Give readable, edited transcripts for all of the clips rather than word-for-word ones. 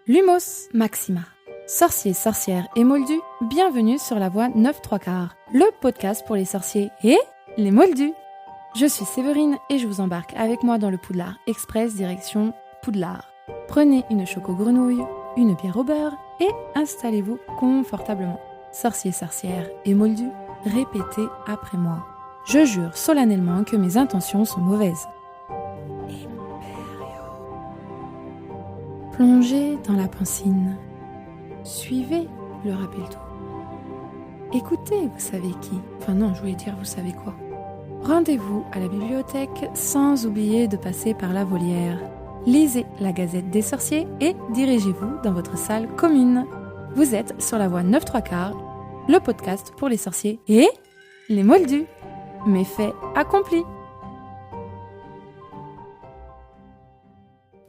Lumos Maxima. Sorciers, sorcières et moldus, bienvenue sur la voie 9 3/4, le podcast pour les sorciers et les moldus. Je suis Séverine et je vous embarque avec moi dans le Poudlard Express direction Poudlard. Prenez une choco grenouille, une bière au beurre et installez-vous confortablement. Sorciers, sorcières et moldus, répétez après moi. Je jure solennellement que mes intentions sont mauvaises. Plongez dans la pancine. Suivez le rappel-tout. Écoutez, vous savez qui. Enfin non, je voulais dire vous savez quoi. Rendez-vous à la bibliothèque sans oublier de passer par la volière. Lisez la Gazette des sorciers et dirigez-vous dans votre salle commune. Vous êtes sur la voie 9 3/4, le podcast pour les sorciers et les moldus. Méfait accompli.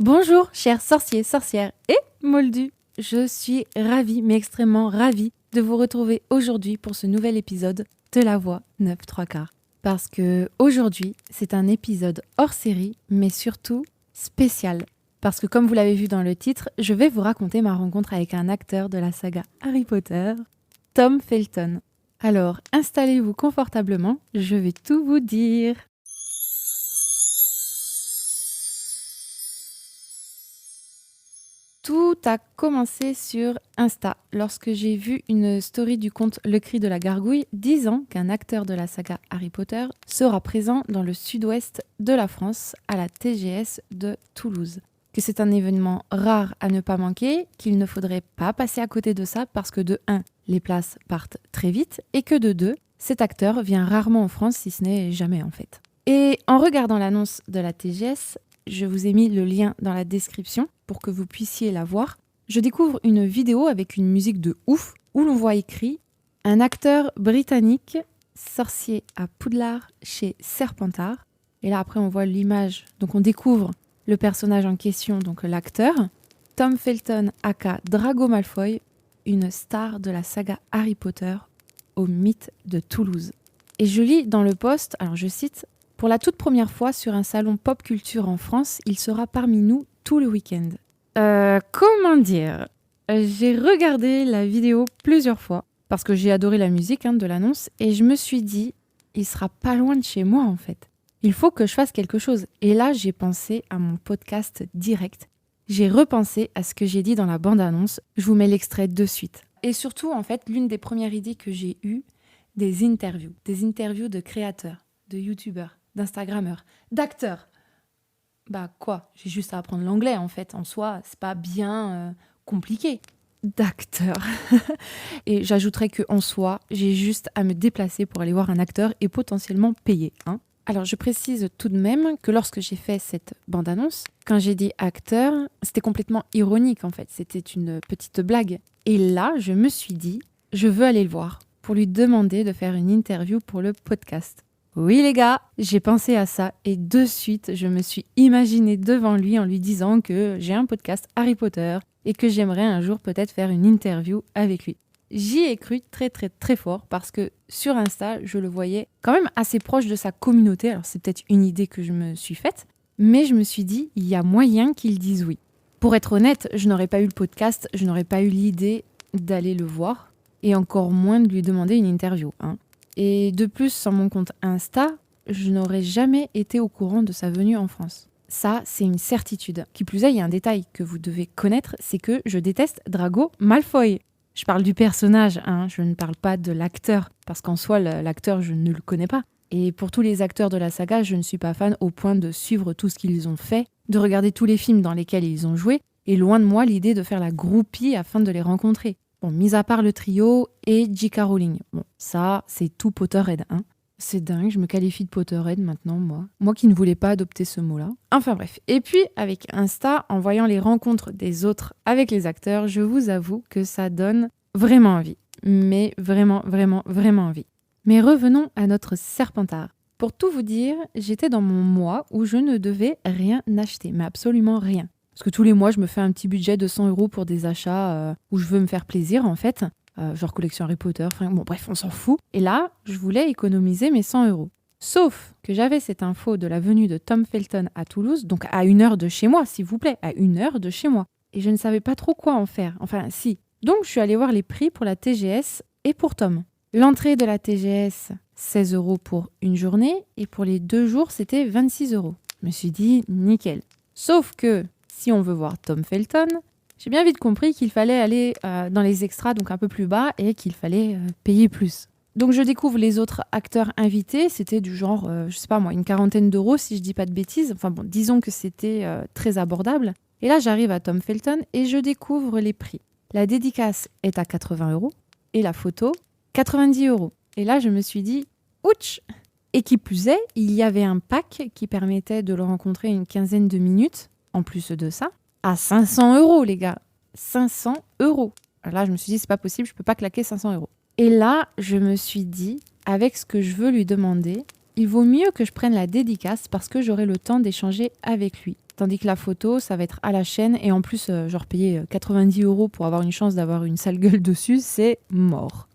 Bonjour, chers sorciers, sorcières et moldus. Je suis ravie, mais extrêmement ravie de vous retrouver aujourd'hui pour ce nouvel épisode de la voie 9 3/4. Parce que aujourd'hui, c'est un épisode hors série, mais surtout spécial. Parce que comme vous l'avez vu dans le titre, je vais vous raconter ma rencontre avec un acteur de la saga Harry Potter, Tom Felton. Alors, installez-vous confortablement, je vais tout vous dire. Tout a commencé sur Insta, lorsque j'ai vu une story du compte Le Cri de la Gargouille disant qu'un acteur de la saga Harry Potter sera présent dans le sud-ouest de la France à la TGS de Toulouse. Que c'est un événement rare à ne pas manquer, qu'il ne faudrait pas passer à côté de ça parce que de 1, les places partent très vite et que de 2, cet acteur vient rarement en France si ce n'est jamais en fait. Et en regardant l'annonce de la TGS, je vous ai mis le lien dans la description pour que vous puissiez la voir. Je découvre une vidéo avec une musique de ouf où l'on voit écrit « Un acteur britannique, sorcier à Poudlard chez Serpentard ». Et là après on voit l'image, donc on découvre le personnage en question, donc l'acteur, Tom Felton aka Drago Malfoy, une star de la saga Harry Potter au mythe de Toulouse. Et je lis dans le post, alors je cite « Pour la toute première fois sur un salon pop culture en France, il sera parmi nous tout le week-end. » Comment dire ? J'ai regardé la vidéo plusieurs fois parce que j'ai adoré la musique de l'annonce et je me suis dit, il sera pas loin de chez moi en fait. Il faut que je fasse quelque chose. Et là, j'ai pensé à mon podcast direct. J'ai repensé à ce que j'ai dit dans la bande-annonce. Je vous mets l'extrait de suite. Et surtout, en fait, l'une des premières idées que j'ai eues, des interviews de créateurs, de youtubeurs, d'instagrammeurs, d'acteurs. Bah quoi ? J'ai juste à apprendre l'anglais en fait. En soi, c'est pas bien compliqué. D'acteurs. Et j'ajouterais qu'en soi, j'ai juste à me déplacer pour aller voir un acteur et potentiellement payer. Alors je précise tout de même que lorsque j'ai fait cette bande-annonce, quand j'ai dit acteur, c'était complètement ironique en fait. C'était une petite blague. Et là, je me suis dit, je veux aller le voir pour lui demander de faire une interview pour le podcast. Oui les gars, j'ai pensé à ça et de suite, je me suis imaginée devant lui en lui disant que j'ai un podcast Harry Potter et que j'aimerais un jour peut-être faire une interview avec lui. J'y ai cru très très très fort parce que sur Insta, je le voyais quand même assez proche de sa communauté. Alors c'est peut-être une idée que je me suis faite, mais je me suis dit, il y a moyen qu'il dise oui. Pour être honnête, je n'aurais pas eu le podcast, je n'aurais pas eu l'idée d'aller le voir et encore moins de lui demander une interview. Et de plus, sur mon compte Insta, je n'aurais jamais été au courant de sa venue en France. Ça, c'est une certitude. Qui plus est, il y a un détail que vous devez connaître, c'est que je déteste Drago Malfoy. Je parle du personnage, je ne parle pas de l'acteur, parce qu'en soi, l'acteur, je ne le connais pas. Et pour tous les acteurs de la saga, je ne suis pas fan au point de suivre tout ce qu'ils ont fait, de regarder tous les films dans lesquels ils ont joué, et loin de moi l'idée de faire la groupie afin de les rencontrer. Bon, mis à part le trio et J.K. Rowling. Bon, ça, c'est tout Potterhead, C'est dingue, je me qualifie de Potterhead maintenant, moi. Moi qui ne voulais pas adopter ce mot-là. Enfin bref. Et puis, avec Insta, en voyant les rencontres des autres avec les acteurs, je vous avoue que ça donne vraiment envie. Mais vraiment, vraiment, vraiment envie. Mais revenons à notre Serpentard. Pour tout vous dire, j'étais dans mon mois où je ne devais rien acheter, mais absolument rien. Parce que tous les mois, je me fais un petit budget de 100 € pour des achats où je veux me faire plaisir, en fait. Genre collection Harry Potter, bon bref, on s'en fout. Et là, je voulais économiser mes 100 €. Sauf que j'avais cette info de la venue de Tom Felton à Toulouse, donc à 1 heure de chez moi, s'il vous plaît, à 1 heure de chez moi. et je ne savais pas trop quoi en faire. Enfin, si. Donc, je suis allée voir les prix pour la TGS et pour Tom. L'entrée de la TGS, 16 € pour une journée, et pour les 2 jours, c'était 26 €. Je me suis dit, nickel. Sauf que, si on veut voir Tom Felton, j'ai bien vite compris qu'il fallait aller dans les extras, donc un peu plus bas, et qu'il fallait payer plus. Donc je découvre les autres acteurs invités, c'était du genre, je sais pas moi, une quarantaine d'euros si je dis pas de bêtises. Enfin bon, disons que c'était très abordable. Et là j'arrive à Tom Felton et je découvre les prix. La dédicace est à 80 € et la photo, 90 €. Et là je me suis dit, ouch! Et qui plus est, il y avait un pack qui permettait de le rencontrer une quinzaine de minutes, en plus de ça, à 500 €, les gars. 500 €. Là, je me suis dit, c'est pas possible, je peux pas claquer 500 €. Et là, je me suis dit, avec ce que je veux lui demander, il vaut mieux que je prenne la dédicace parce que j'aurai le temps d'échanger avec lui. Tandis que la photo, ça va être à la chaîne et en plus, genre payer 90 € pour avoir une chance d'avoir une sale gueule dessus, c'est mort.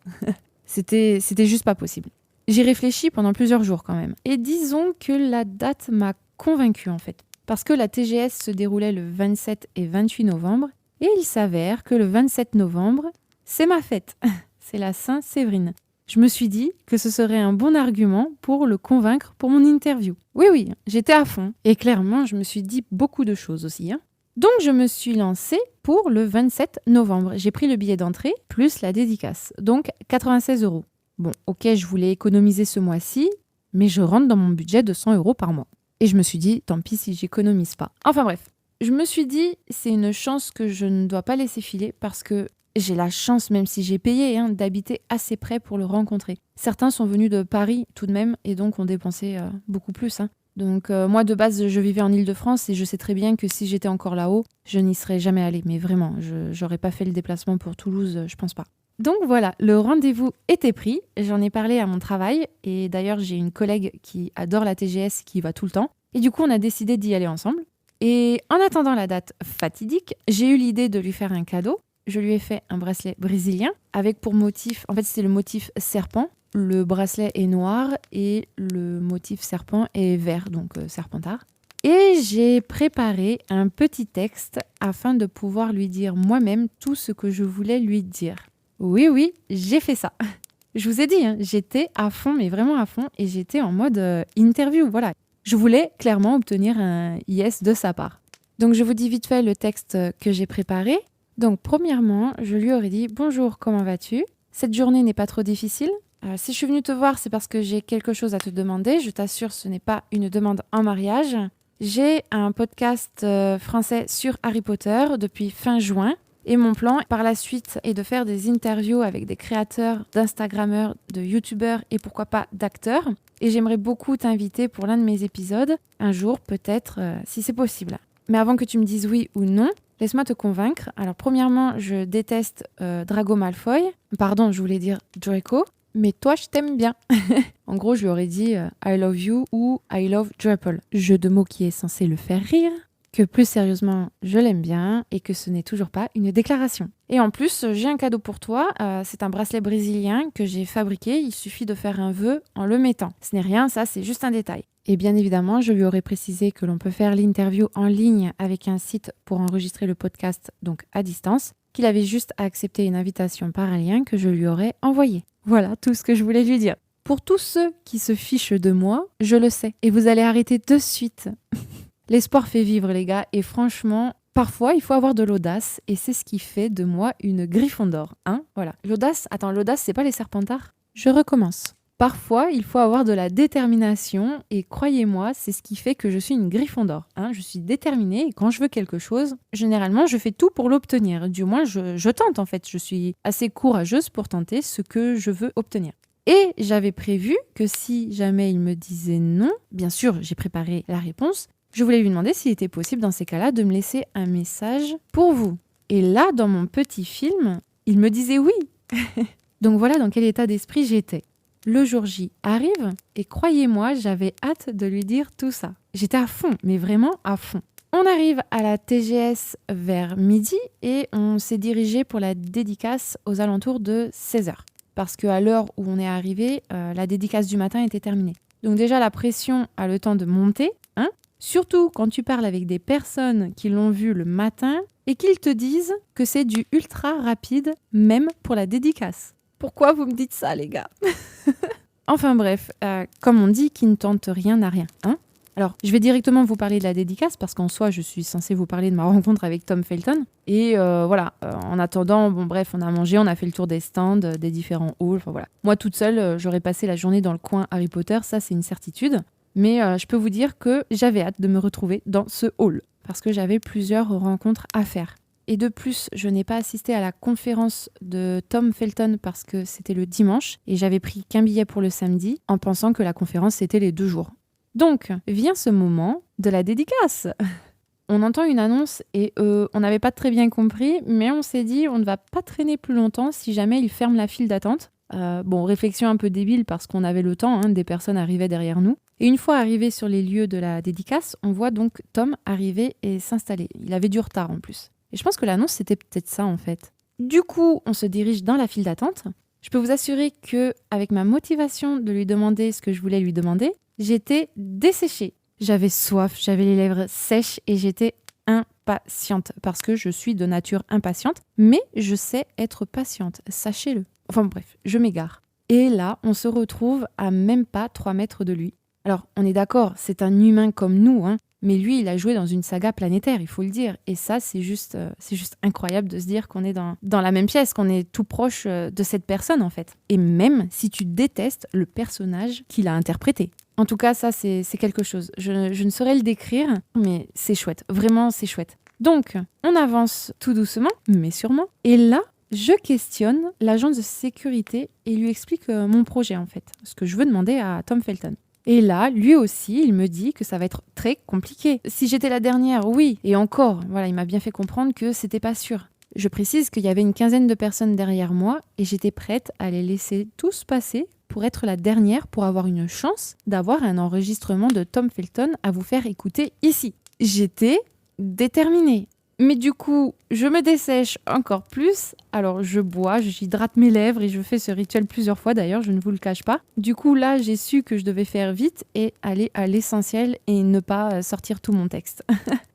C'était juste pas possible. J'y réfléchis pendant plusieurs jours quand même. Et disons que la date m'a convaincue en fait. Parce que la TGS se déroulait le 27 et 28 novembre. Et il s'avère que le 27 novembre, c'est ma fête. C'est la Saint-Séverine. Je me suis dit que ce serait un bon argument pour le convaincre pour mon interview. Oui, j'étais à fond. Et clairement, je me suis dit beaucoup de choses aussi. Donc, je me suis lancée pour le 27 novembre. J'ai pris le billet d'entrée plus la dédicace. Donc, 96 €. Bon, ok, je voulais économiser ce mois-ci, mais je rentre dans mon budget de 100 € par mois. Et je me suis dit, tant pis si j'économise pas. Enfin bref, je me suis dit, c'est une chance que je ne dois pas laisser filer parce que j'ai la chance, même si j'ai payé, d'habiter assez près pour le rencontrer. Certains sont venus de Paris tout de même et donc ont dépensé beaucoup plus. Donc moi de base, je vivais en Île-de-France et je sais très bien que si j'étais encore là-haut, je n'y serais jamais allée. Mais vraiment, j'aurais pas fait le déplacement pour Toulouse, je pense pas. Donc voilà, le rendez-vous était pris, j'en ai parlé à mon travail et d'ailleurs j'ai une collègue qui adore la TGS qui y va tout le temps et du coup on a décidé d'y aller ensemble. Et en attendant la date fatidique, j'ai eu l'idée de lui faire un cadeau. Je lui ai fait un bracelet brésilien avec pour motif, en fait c'était le motif serpent, le bracelet est noir et le motif serpent est vert, donc serpentard. Et j'ai préparé un petit texte afin de pouvoir lui dire moi-même tout ce que je voulais lui dire. Oui, j'ai fait ça. Je vous ai dit, j'étais à fond, mais vraiment à fond, et j'étais en mode interview, voilà. Je voulais clairement obtenir un yes de sa part. Donc je vous dis vite fait le texte que j'ai préparé. Donc premièrement, je lui aurais dit « Bonjour, comment vas-tu ? Cette journée n'est pas trop difficile ? Si je suis venue te voir, c'est parce que j'ai quelque chose à te demander. Je t'assure, ce n'est pas une demande en mariage. J'ai un podcast français sur Harry Potter depuis fin juin. Et mon plan, par la suite, est de faire des interviews avec des créateurs, d'Instagrammeurs, de YouTubeurs et pourquoi pas d'acteurs. Et j'aimerais beaucoup t'inviter pour l'un de mes épisodes, un jour peut-être, si c'est possible. Mais avant que tu me dises oui ou non, laisse-moi te convaincre. Alors premièrement, je déteste Drago Malfoy. Pardon, je voulais dire Draco. Mais toi, je t'aime bien. En gros, je lui aurais dit I love you ou I love Drapple. Jeu de mots qui est censé le faire rire. Que plus sérieusement, je l'aime bien et que ce n'est toujours pas une déclaration. Et en plus, j'ai un cadeau pour toi. C'est un bracelet brésilien que j'ai fabriqué. Il suffit de faire un vœu en le mettant. Ce n'est rien, ça, c'est juste un détail. Et bien évidemment, je lui aurais précisé que l'on peut faire l'interview en ligne avec un site pour enregistrer le podcast, donc à distance, qu'il avait juste à accepter une invitation par un lien que je lui aurais envoyé. Voilà tout ce que je voulais lui dire. Pour tous ceux qui se fichent de moi, je le sais. Et vous allez arrêter de suite. L'espoir fait vivre, les gars, et franchement, parfois, il faut avoir de l'audace, et c'est ce qui fait de moi une Gryffondor, voilà. L'audace, c'est pas les Serpentards ? Je recommence. Parfois, il faut avoir de la détermination, et croyez-moi, c'est ce qui fait que je suis une Gryffondor, Je suis déterminée, et quand je veux quelque chose, généralement, je fais tout pour l'obtenir. Du moins, je tente, en fait. Je suis assez courageuse pour tenter ce que je veux obtenir. Et j'avais prévu que si jamais il me disait non, bien sûr, j'ai préparé la réponse. Je voulais lui demander s'il était possible dans ces cas-là de me laisser un message pour vous. Et là, dans mon petit film, il me disait oui. Donc voilà dans quel état d'esprit j'étais. Le jour J arrive et croyez-moi, j'avais hâte de lui dire tout ça. J'étais à fond, mais vraiment à fond. On arrive à la TGS vers midi et on s'est dirigé pour la dédicace aux alentours de 16h. Parce qu'à l'heure où on est arrivé, la dédicace du matin était terminée. Donc déjà, la pression a le temps de monter, Surtout quand tu parles avec des personnes qui l'ont vu le matin et qu'ils te disent que c'est du ultra rapide, même pour la dédicace. Pourquoi vous me dites ça, les gars? Enfin bref, comme on dit, qui ne tente rien n'a rien, hein? Alors, je vais directement vous parler de la dédicace parce qu'en soi, je suis censée vous parler de ma rencontre avec Tom Felton. Et en attendant, on a mangé, on a fait le tour des stands, des différents halls, enfin voilà. Moi, toute seule, j'aurais passé la journée dans le coin Harry Potter, ça c'est une certitude. Mais je peux vous dire que j'avais hâte de me retrouver dans ce hall parce que j'avais plusieurs rencontres à faire. Et de plus, je n'ai pas assisté à la conférence de Tom Felton parce que c'était le dimanche et j'avais pris qu'un billet pour le samedi en pensant que la conférence c'était les 2 jours. Donc, vient ce moment de la dédicace. On entend une annonce et on n'avait pas très bien compris, mais on s'est dit on ne va pas traîner plus longtemps si jamais il ferme la file d'attente. Réflexion un peu débile parce qu'on avait le temps, des personnes arrivaient derrière nous. Et une fois arrivé sur les lieux de la dédicace, on voit donc Tom arriver et s'installer. Il avait du retard en plus. Et je pense que l'annonce, c'était peut-être ça, en fait. Du coup, on se dirige dans la file d'attente. Je peux vous assurer que, avec ma motivation de lui demander ce que je voulais lui demander, j'étais desséchée. J'avais soif, j'avais les lèvres sèches et j'étais impatiente. Parce que je suis de nature impatiente, mais je sais être patiente, sachez-le. Enfin bref, je m'égare. Et là, on se retrouve à même pas 3 mètres de lui. Alors, on est d'accord, c'est un humain comme nous, mais lui, il a joué dans une saga planétaire, il faut le dire. Et ça, c'est juste incroyable de se dire qu'on est dans la même pièce, qu'on est tout proche de cette personne, en fait. Et même si tu détestes le personnage qu'il a interprété. En tout cas, ça, c'est quelque chose. Je ne saurais le décrire, mais c'est chouette. Vraiment, c'est chouette. Donc, on avance tout doucement, mais sûrement. Et là, je questionne l'agent de sécurité et lui explique mon projet, en fait. Ce que je veux demander à Tom Felton. Et là, lui aussi, il me dit que ça va être très compliqué. Si j'étais la dernière, oui. Et encore, voilà, il m'a bien fait comprendre que c'était pas sûr. Je précise qu'il y avait une quinzaine de personnes derrière moi et j'étais prête à les laisser tous passer pour être la dernière, pour avoir une chance d'avoir un enregistrement de Tom Felton à vous faire écouter ici. J'étais déterminée. Mais du coup, je me dessèche encore plus. Alors, je bois, j'hydrate mes lèvres et je fais ce rituel plusieurs fois d'ailleurs, je ne vous le cache pas. Du coup, là, j'ai su que je devais faire vite et aller à l'essentiel et ne pas sortir tout mon texte.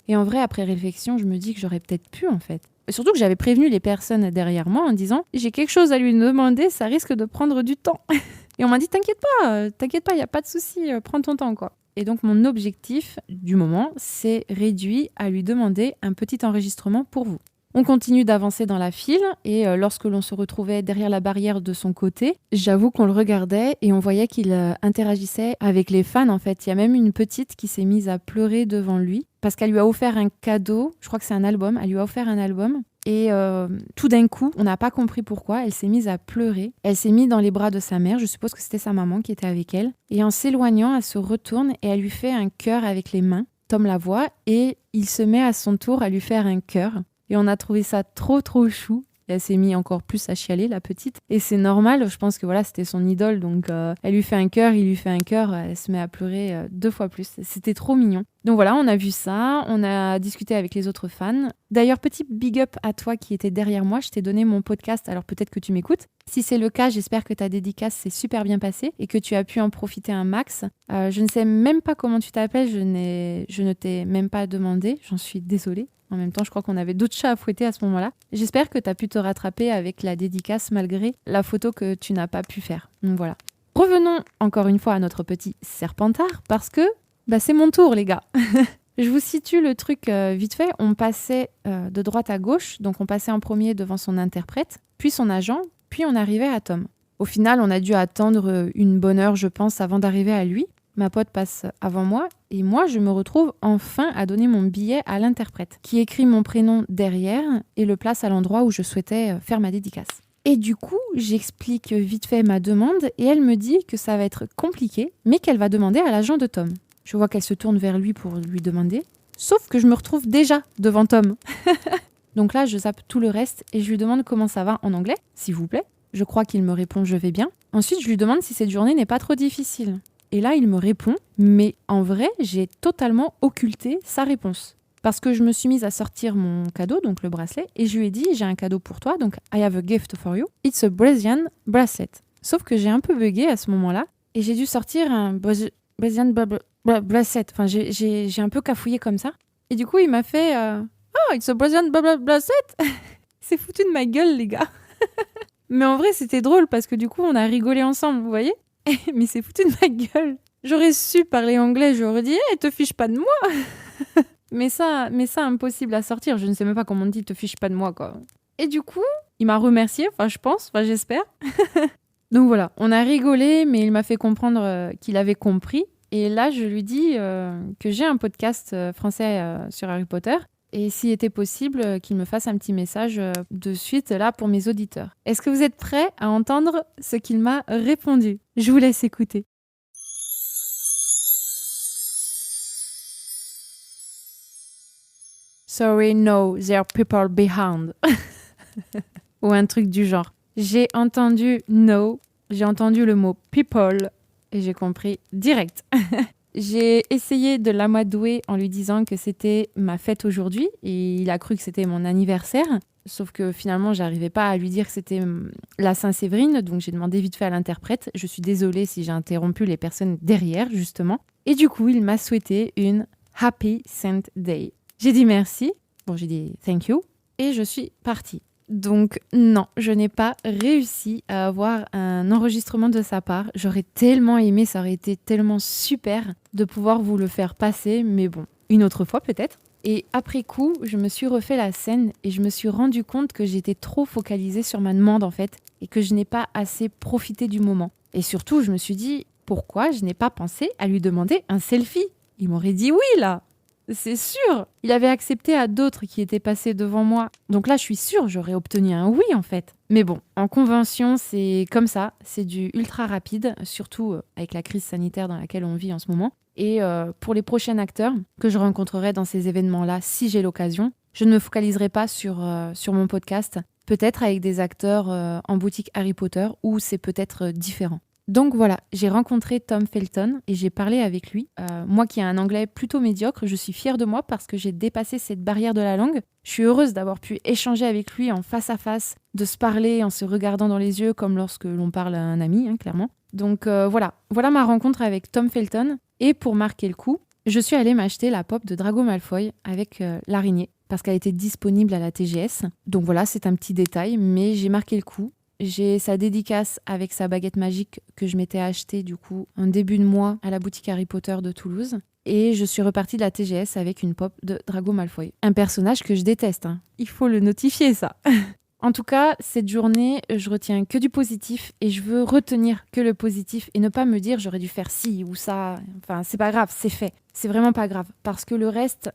Et en vrai, après réflexion, je me dis que j'aurais peut-être pu en fait. Surtout que j'avais prévenu les personnes derrière moi en disant « J'ai quelque chose à lui demander, ça risque de prendre du temps. » Et on m'a dit « T'inquiète pas, il n'y a pas de souci, prends ton temps quoi. » Et donc, mon objectif du moment, c'est réduit à lui demander un petit enregistrement pour vous. On continue d'avancer dans la file et lorsque l'on se retrouvait derrière la barrière de son côté, j'avoue qu'on le regardait et on voyait qu'il interagissait avec les fans en fait. Il y a même une petite qui s'est mise à pleurer devant lui parce qu'elle lui a offert un cadeau, je crois que c'est un album, elle lui a offert un album. Et tout d'un coup, on n'a pas compris pourquoi, elle s'est mise à pleurer. Elle s'est mise dans les bras de sa mère, je suppose que c'était sa maman qui était avec elle. Et en s'éloignant, elle se retourne et elle lui fait un cœur avec les mains. Tom la voit et il se met à son tour à lui faire un cœur. Et on a trouvé ça trop chou. Et elle s'est mise encore plus à chialer, la petite. Et c'est normal, je pense que voilà, c'était son idole. Donc elle lui fait un cœur, il lui fait un cœur. Elle se met à pleurer 2 fois plus. C'était trop mignon. Donc voilà, on a vu ça. On a discuté avec les autres fans. D'ailleurs, petit big up à toi qui étais derrière moi. Je t'ai donné mon podcast, alors peut-être que tu m'écoutes. Si c'est le cas, j'espère que ta dédicace s'est super bien passée et que tu as pu en profiter un max. Je ne sais même pas comment tu t'appelles. Je ne t'ai même pas demandé. J'en suis désolée. En même temps, je crois qu'on avait d'autres chats à fouetter à ce moment-là. J'espère que tu as pu te rattraper avec la dédicace malgré la photo que tu n'as pas pu faire. Donc voilà. Revenons encore une fois à notre petit Serpentard parce que c'est mon tour, les gars. Je vous situe le truc vite fait. On passait de droite à gauche. Donc on passait en premier devant son interprète, puis son agent, puis on arrivait à Tom. Au final, on a dû attendre une bonne heure, je pense, avant d'arriver à lui. Ma pote passe avant moi et moi, je me retrouve enfin à donner mon billet à l'interprète qui écrit mon prénom derrière et le place à l'endroit où je souhaitais faire ma dédicace. Et du coup, j'explique vite fait ma demande et elle me dit que ça va être compliqué, mais qu'elle va demander à l'agent de Tom. Je vois qu'elle se tourne vers lui pour lui demander, sauf que je me retrouve déjà devant Tom. Donc là, je zappe tout le reste et je lui demande comment ça va en anglais, s'il vous plaît. Je crois qu'il me répond « je vais bien ». Ensuite, je lui demande si cette journée n'est pas trop difficile. Et là, il me répond, mais en vrai, j'ai totalement occulté sa réponse. Parce que je me suis mise à sortir mon cadeau, donc le bracelet, et je lui ai dit, j'ai un cadeau pour toi, donc I have a gift for you. It's a Brazilian bracelet. Sauf que j'ai un peu bugué à ce moment-là, et j'ai dû sortir un Brazilian Blessed. Enfin, j'ai un peu cafouillé comme ça. Et du coup, il m'a fait Oh, it's a Brazilian Blessed. C'est foutu de ma gueule, les gars. Mais en vrai, c'était drôle parce que du coup, on a rigolé ensemble, vous voyez. Mais c'est foutu de ma gueule. J'aurais su parler anglais, j'aurais dit « te fiche pas de moi !» mais ça, impossible à sortir. Je ne sais même pas comment on dit « te fiche pas de moi », quoi. Et du coup, il m'a remercié, je pense, j'espère. Donc voilà, on a rigolé, mais il m'a fait comprendre qu'il avait compris. Et là, je lui dis que j'ai un podcast français sur Harry Potter. Et s'il était possible, qu'il me fasse un petit message de suite là pour mes auditeurs. Est-ce que vous êtes prêts à entendre ce qu'il m'a répondu ? Je vous laisse écouter. Sorry, no, there are people behind. Ou un truc du genre. J'ai entendu no, j'ai entendu le mot people et j'ai compris direct. J'ai essayé de l'amadouer en lui disant que c'était ma fête aujourd'hui et il a cru que c'était mon anniversaire. Sauf que finalement, j'arrivais pas à lui dire que c'était la Saint-Séverine, donc j'ai demandé vite fait à l'interprète. Je suis désolée si j'ai interrompu les personnes derrière, justement. Et du coup, il m'a souhaité une Happy Saint Day. J'ai dit merci, j'ai dit thank you, et je suis partie. Donc non, je n'ai pas réussi à avoir un enregistrement de sa part. J'aurais tellement aimé, ça aurait été tellement super de pouvoir vous le faire passer, mais bon, une autre fois peut-être. Et après coup, je me suis refait la scène et je me suis rendu compte que j'étais trop focalisée sur ma demande en fait, et que je n'ai pas assez profité du moment. Et surtout, je me suis dit, pourquoi je n'ai pas pensé à lui demander un selfie ? Il m'aurait dit oui là. C'est sûr. Il avait accepté à d'autres qui étaient passés devant moi. Donc là, je suis sûre, j'aurais obtenu un oui, en fait. Mais bon, en convention, c'est comme ça. C'est du ultra rapide, surtout avec la crise sanitaire dans laquelle on vit en ce moment. Et pour les prochains acteurs que je rencontrerai dans ces événements-là, si j'ai l'occasion, je ne me focaliserai pas sur mon podcast. Peut-être avec des acteurs en boutique Harry Potter, où c'est peut-être différent. Donc voilà, j'ai rencontré Tom Felton et j'ai parlé avec lui. Moi qui ai un anglais plutôt médiocre, je suis fière de moi parce que j'ai dépassé cette barrière de la langue. Je suis heureuse d'avoir pu échanger avec lui en face à face, de se parler en se regardant dans les yeux comme lorsque l'on parle à un ami, clairement. Donc voilà ma rencontre avec Tom Felton. Et pour marquer le coup, je suis allée m'acheter la pop de Drago Malfoy avec l'araignée parce qu'elle était disponible à la TGS. Donc voilà, c'est un petit détail, mais j'ai marqué le coup. J'ai sa dédicace avec sa baguette magique que je m'étais achetée du coup en début de mois à la boutique Harry Potter de Toulouse. Et je suis repartie de la TGS avec une pop de Drago Malfoy. Un personnage que je déteste, hein. Il faut le notifier ça. En tout cas, cette journée, je retiens que du positif et je veux retenir que le positif et ne pas me dire j'aurais dû faire ci ou ça. Enfin, c'est pas grave, c'est fait. C'est vraiment pas grave parce que le reste,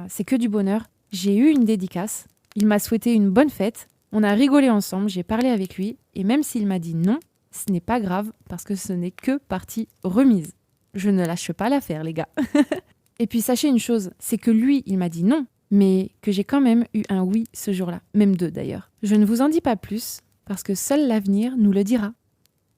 c'est que du bonheur. J'ai eu une dédicace. Il m'a souhaité une bonne fête. On a rigolé ensemble, j'ai parlé avec lui, et même s'il m'a dit non, ce n'est pas grave, parce que ce n'est que partie remise. Je ne lâche pas l'affaire, les gars. Et puis sachez une chose, c'est que lui, il m'a dit non, mais que j'ai quand même eu un oui ce jour-là, même deux d'ailleurs. Je ne vous en dis pas plus, parce que seul l'avenir nous le dira.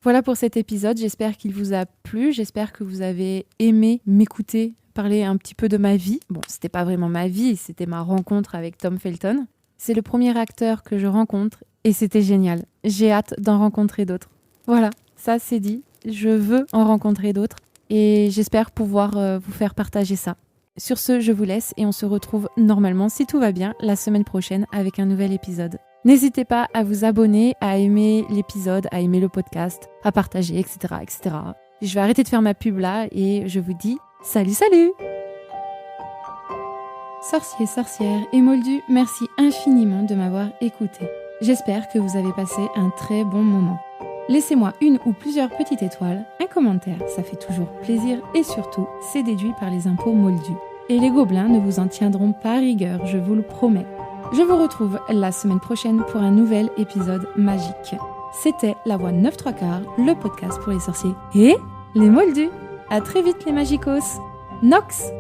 Voilà pour cet épisode, j'espère qu'il vous a plu, j'espère que vous avez aimé m'écouter parler un petit peu de ma vie. Bon, c'était pas vraiment ma vie, c'était ma rencontre avec Tom Felton. C'est le premier acteur que je rencontre et c'était génial. J'ai hâte d'en rencontrer d'autres. Voilà, ça c'est dit. Je veux en rencontrer d'autres et j'espère pouvoir vous faire partager ça. Sur ce, je vous laisse et on se retrouve normalement, si tout va bien, la semaine prochaine avec un nouvel épisode. N'hésitez pas à vous abonner, à aimer l'épisode, à aimer le podcast, à partager, etc., etc. Je vais arrêter de faire ma pub là et je vous dis salut, salut! Sorciers, sorcières et moldus, merci infiniment de m'avoir écouté. J'espère que vous avez passé un très bon moment. Laissez-moi une ou plusieurs petites étoiles, un commentaire, ça fait toujours plaisir et surtout, c'est déduit par les impôts moldus. Et les gobelins ne vous en tiendront pas rigueur, je vous le promets. Je vous retrouve la semaine prochaine pour un nouvel épisode magique. C'était La Voix 9 3/4, le podcast pour les sorciers et les moldus. À très vite les magicos. Nox!